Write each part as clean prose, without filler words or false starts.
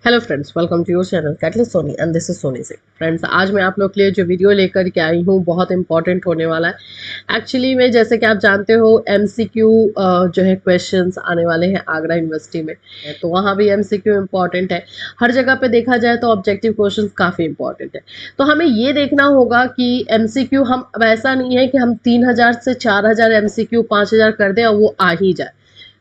Hello friends, welcome to your channel catalyst Soni and this is Soni से। Friends, आज मैं आप लोग के लिए जो वीडियो लेकर के आई हूँ बहुत इंपॉर्टेंट होने वाला है। एक्चुअली में जैसे कि आप जानते हो एमसीक्यू जो है क्वेश्चंस आने वाले हैं आगरा यूनिवर्सिटी में, तो वहाँ भी एमसीक्यू इम्पॉर्टेंट है। हर जगह पे देखा जाए तो ऑब्जेक्टिव क्वेश्चंस काफ़ी इंपॉर्टेंट है। तो हमें ये देखना होगा कि एमसीक्यू हम अब ऐसा नहीं है कि हम 3000 से 4000 एमसीक्यू 5000 कर दें और वो आ ही जाए।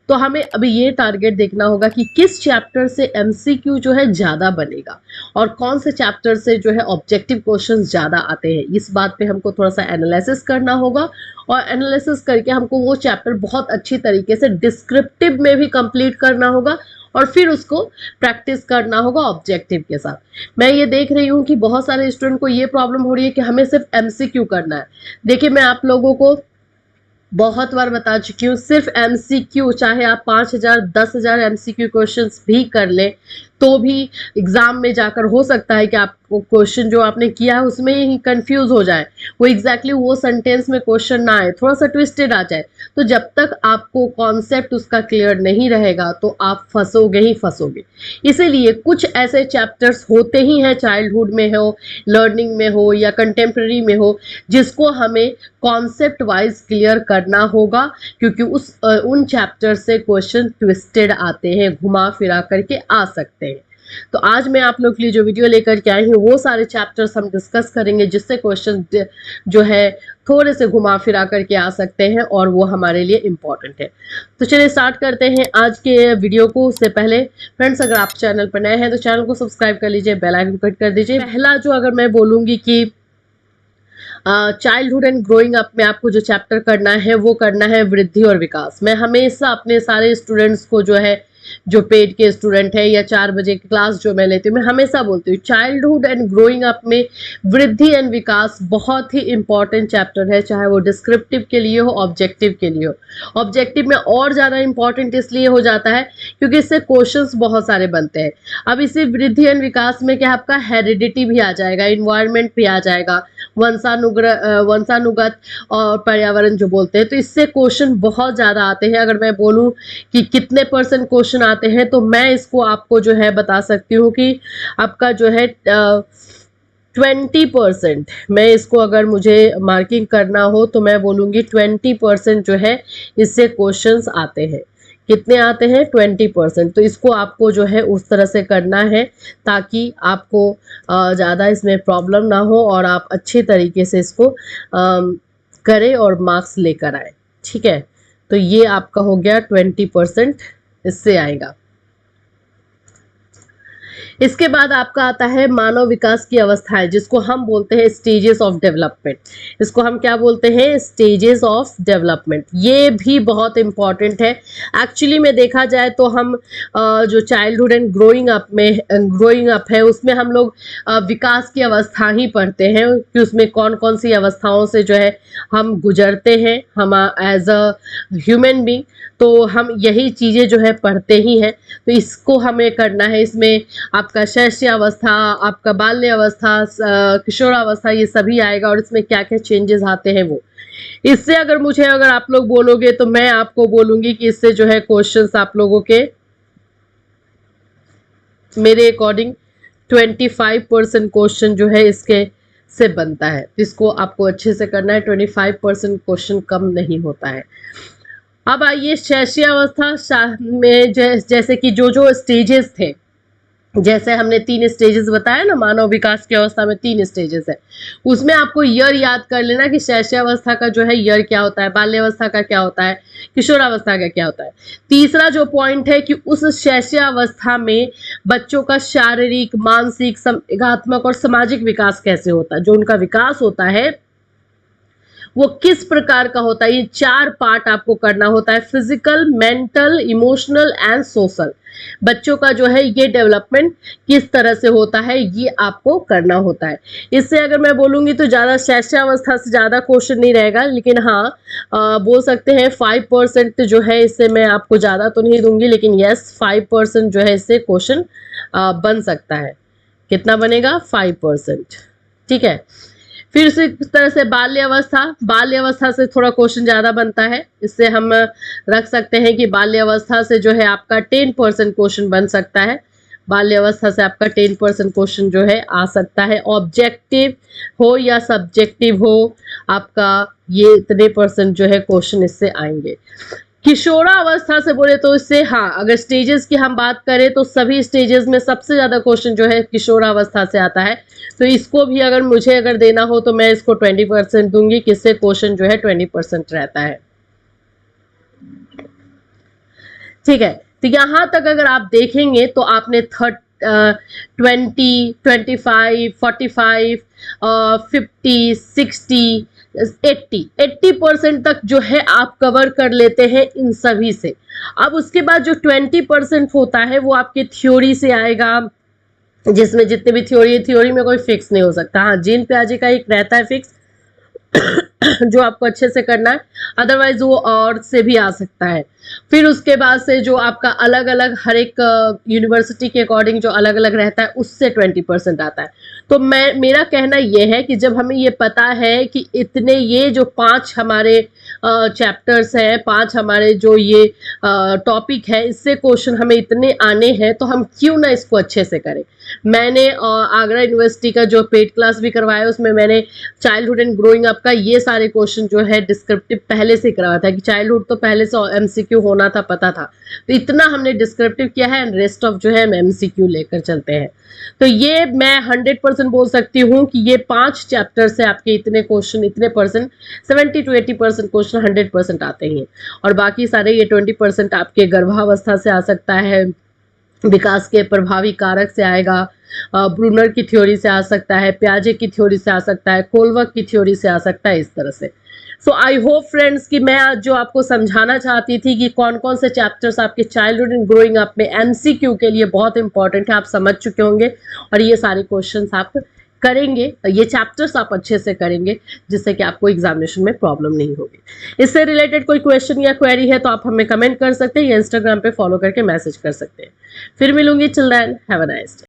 तो हमें अभी ये टारगेट देखना होगा कि किस चैप्टर से एमसीक्यू जो है ज़्यादा बनेगा और कौन से चैप्टर से जो है ऑब्जेक्टिव क्वेश्चंस ज़्यादा आते हैं। इस बात पे हमको थोड़ा सा एनालिसिस करना होगा और एनालिसिस करके हमको वो चैप्टर बहुत अच्छी तरीके से डिस्क्रिप्टिव में भी कंप्लीट करना होगा और फिर उसको प्रैक्टिस करना होगा ऑब्जेक्टिव के साथ। मैं ये देख रही हूँ कि बहुत सारे स्टूडेंट को ये प्रॉब्लम हो रही है कि हमें सिर्फ एमसीक्यू करना है। देखिए, मैं आप लोगों को बहुत बार बता चुकी हूँ, सिर्फ एमसीक्यू चाहे आप 5000 10,000 एमसीक्यू क्वेश्चंस भी कर लें तो भी एग्जाम में जाकर हो सकता है कि आपको क्वेश्चन जो आपने किया है उसमें ही कंफ्यूज हो जाए, वो एग्जैक्टली वो सेंटेंस में क्वेश्चन ना आए, थोड़ा सा ट्विस्टेड आ जाए। तो जब तक आपको कॉन्सेप्ट उसका क्लियर नहीं रहेगा तो आप फंसोगे ही फंसोगे। इसीलिए कुछ ऐसे चैप्टर्स होते ही हैं, चाइल्डहुड में हो, लर्निंग में हो या कंटेम्प्रेरी में हो, जिसको हमें कॉन्सेप्ट वाइज क्लियर करना होगा, क्योंकि उन चैप्टर से क्वेश्चन ट्विस्टेड आते हैं, घुमा फिरा करके आ सकते हैं। तो आज मैं आप लोग के लिए जो वीडियो लेकर के आई हूँ वो सारे चैप्टर्स हम डिस्कस करेंगे जिससे क्वेश्चन जो है थोड़े से घुमा फिरा करके आ सकते हैं और वो हमारे लिए इम्पॉर्टेंट है। तो चलिए स्टार्ट करते हैं आज के वीडियो को। उससे पहले फ्रेंड्स, अगर आप चैनल पर नए हैं तो चैनल को सब्सक्राइब कर लीजिए, बेल आइकन क्लिक कर दीजिए। पहला जो अगर मैं बोलूँगी कि चाइल्डहुड एंड ग्रोइंग अप में आपको जो चैप्टर करना है वो करना है वृद्धि और विकास। मैं हमेशा अपने सारे स्टूडेंट्स को जो है, जो पेड के स्टूडेंट है या 4 बजे की क्लास जो मैं लेती हूँ, मैं हमेशा बोलती हूँ चाइल्डहुड एंड ग्रोइंग अप में वृद्धि एंड विकास बहुत ही इंपॉर्टेंट चैप्टर है, चाहे वो डिस्क्रिप्टिव के लिए हो, ऑब्जेक्टिव के लिए हो। ऑब्जेक्टिव में और ज़्यादा इंपॉर्टेंट इसलिए हो जाता है क्योंकि इससे क्वेश्चंस बहुत सारे बनते हैं। अब इसी वृद्धि एंड विकास में क्या आपका हेरिडिटी भी आ जाएगा, इन्वायरमेंट भी आ जाएगा, वंशानुगत और पर्यावरण जो बोलते हैं। तो इससे क्वेश्चन बहुत ज़्यादा आते हैं। अगर मैं बोलूँ कि कितने परसेंट क्वेश्चन आते हैं तो मैं इसको आपको जो है बता सकती हूँ कि आपका जो है 20%। मैं इसको अगर मुझे मार्किंग करना हो तो मैं बोलूँगी 20% जो है इससे क्वेश्चंस आते हैं। कितने आते हैं? 20%। तो इसको आपको जो है उस तरह से करना है ताकि आपको ज़्यादा इसमें प्रॉब्लम ना हो और आप अच्छे तरीके से इसको करें और मार्क्स लेकर आए। ठीक है, तो ये आपका हो गया 20% इससे आएगा। इसके बाद आपका आता है मानव विकास की अवस्थाएं, जिसको हम बोलते हैं स्टेजेस ऑफ डेवलपमेंट। इसको हम क्या बोलते हैं? Stages of development. ये भी बहुत इंपॉर्टेंट है। एक्चुअली में देखा जाए तो हम जो चाइल्डहुड एंड ग्रोइंग अप है उसमें हम लोग विकास की अवस्था ही पढ़ते हैं कि उसमें कौन कौन सी अवस्थाओं से जो है हम गुजरते हैं हम एज अ ह्यूमन बींग। तो हम यही चीज़ें जो है पढ़ते ही हैं। तो इसको हमें करना है। इसमें आपका शैशवावस्था, आपका बाल्यावस्था, किशोरावस्था, ये सभी आएगा और इसमें क्या क्या चेंजेस आते हैं वो। इससे अगर आप लोग बोलोगे तो मैं आपको बोलूँगी कि इससे जो है क्वेश्चंस आप लोगों के मेरे अकॉर्डिंग 25% क्वेश्चन जो है इसके से बनता है। इसको आपको अच्छे से करना है। 25% क्वेश्चन कम नहीं होता है। अब आइए शैशवावस्था में जैसे कि जो स्टेजेस थे, जैसे हमने 3 स्टेजेस बताया ना, मानव विकास की अवस्था में 3 स्टेजेस है। उसमें आपको ईयर याद कर लेना कि शैशवावस्था का जो है ईयर क्या होता है, बाल्यावस्था का क्या होता है, किशोरावस्था का क्या होता है। तीसरा जो पॉइंट है कि उस शैशवावस्था में बच्चों का शारीरिक, मानसिक, संवेगात्मक और सामाजिक विकास कैसे होता है। जो उनका विकास होता है वो किस प्रकार का होता है। ये 4 पार्ट आपको करना होता है, physical, mental, emotional and social. बच्चों का जो है ये डेवलपमेंट किस तरह से होता है ये आपको करना होता है। इससे अगर मैं बोलूँगी तो ज़्यादा शैशवावस्था से ज़्यादा क्वेश्चन नहीं रहेगा, लेकिन हाँ बोल सकते हैं 5% जो है इससे मैं आपको ज़्यादा तो नहीं दूंगी, लेकिन यस 5% जो है इससे क्वेश्चन बन सकता है। कितना बनेगा? 5%। ठीक है, फिर इसी तरह से बाल्यावस्था से थोड़ा क्वेश्चन ज़्यादा बनता है। इससे हम रख सकते हैं कि बाल्यावस्था से जो है आपका 10% क्वेश्चन बन सकता है। बाल्यावस्था से आपका 10% क्वेश्चन जो है आ सकता है, ऑब्जेक्टिव हो या सब्जेक्टिव हो, आपका ये इतने परसेंट जो है क्वेश्चन इससे आएंगे। किशोरावस्था से बोले तो इससे, हाँ, अगर स्टेजेस की हम बात करें तो सभी स्टेजेस में सबसे ज्यादा क्वेश्चन जो है किशोरावस्था से आता है, तो इसको भी अगर मुझे देना हो तो मैं इसको 20% दूंगी, किससे क्वेश्चन जो है 20% रहता है। ठीक है, तो यहां तक अगर आप देखेंगे तो आपने 20, 25, 45, 50, 60, 80% तक जो है आप कवर कर लेते हैं इन सभी से। अब उसके बाद जो 20% होता है वो आपके थ्योरी से आएगा, जिसमें जितने भी थ्योरी में कोई फिक्स नहीं हो सकता। हाँ, जीन पियाजे का एक रहता है फिक्स जो आपको अच्छे से करना है, अदरवाइज वो और से भी आ सकता है। फिर उसके बाद से जो आपका अलग अलग हर एक यूनिवर्सिटी के अकॉर्डिंग जो अलग अलग रहता है उससे 20% आता है। तो मेरा कहना यह है कि जब हमें ये पता है कि इतने ये जो 5 हमारे चैप्टर्स हैं, 5 हमारे जो ये टॉपिक है, इससे क्वेश्चन हमें इतने आने हैं, तो हम क्यों ना इसको अच्छे से करें। मैंने आगरा यूनिवर्सिटी का जो पेड क्लास भी करवाया, उसमें मैंने चाइल्डहुड एंड ग्रोइंग अप का ये सारे क्वेश्चन जो है डिस्क्रिप्टिव पहले से करवाया था, कि चाइल्डहुड तो पहले से एमसीक्यू होना था, पता था, तो इतना हमने डिस्क्रिप्टिव किया है, एंड रेस्ट ऑफ जो है हम एमसीक्यू लेकर चलते हैं। तो ये मैं 100% बोल सकती हूँ कि ये 5 चैप्टर से आपके इतने क्वेश्चन, इतने परसेंट 70 to 80% क्वेश्चन 100% आते हैं, और बाकी सारे ये 20% आपके गर्भावस्था से आ सकता है, विकास के प्रभावी कारक से आएगा, ब्रूनर की थ्योरी से आ सकता है, पियाजे की थ्योरी से आ सकता है, कोलवर्क की थ्योरी से आ सकता है, इस तरह से। सो आई होप फ्रेंड्स कि मैं आज जो आपको समझाना चाहती थी कि कौन कौन से चैप्टर्स आपके चाइल्डहुड एंड ग्रोइंग अप में एमसीक्यू के लिए बहुत इंपॉर्टेंट है, आप समझ चुके होंगे, और ये सारे क्वेश्चंस आप करेंगे, ये चैप्टर्स आप अच्छे से करेंगे, जिससे कि आपको एग्जामिनेशन में प्रॉब्लम नहीं होगी। इससे रिलेटेड कोई क्वेश्चन या क्वेरी है तो आप हमें कमेंट कर सकते हैं या इंस्टाग्राम पे फॉलो करके मैसेज कर सकते हैं। फिर मिलूंगी, chill then, have a nice day.